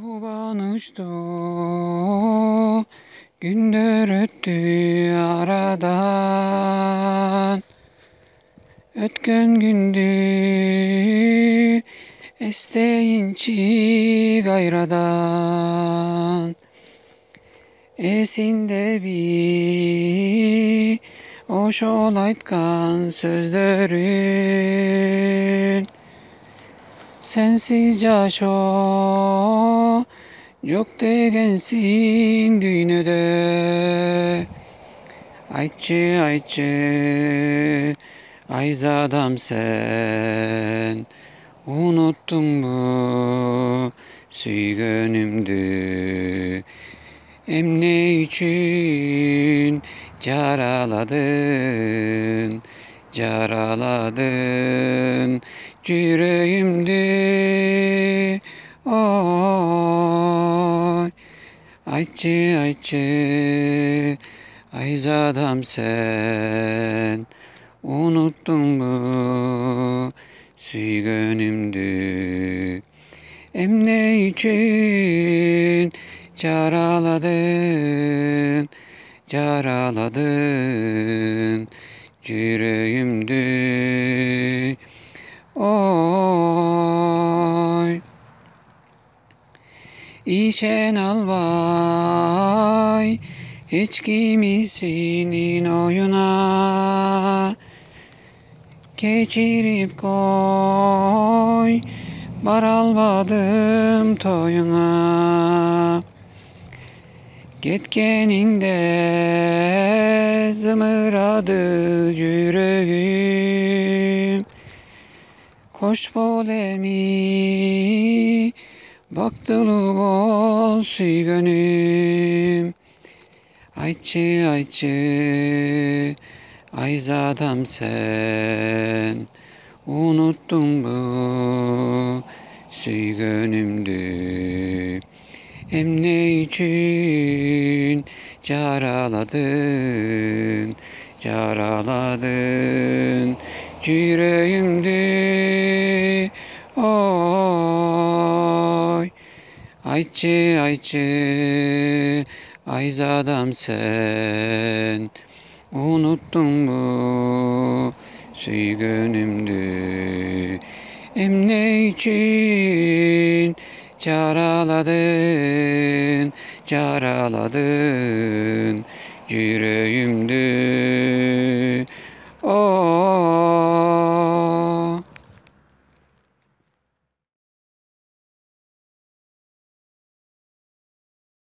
Kuban uçtu, günler öttü aradan. Ötken gündü, esteyinçi gayradan. Esinde bir hoş olaytkan sözlerin. Sensiz caşo yok degensin dünyada. Ayçı ayçı ayzadam sen, unuttun mu süygönümdü. Ne için caraladın, caraladın yüreğimde. Oy, ayçı ayçı ayzadam sen, unuttun mu süygönümdü. Ne için caraladın, caraladın yüreğimde. Oy, İşen albay hiç kimisinin oyuna geçirip koy, baralmadım toyuna. Gitkeninde zımıradı yüreğim. Koş bolemi baktılı bol süygönüm. Ayçı ayçı ayzadam sen, unuttun mu süygönümdü. Ne için caraladın, caraladın yüreğimde. Oy, ayçı ayçı ayzadam sen, unuttun mu süygönümdü. Ne için caraladın, caraladın yüreğimde. Oh.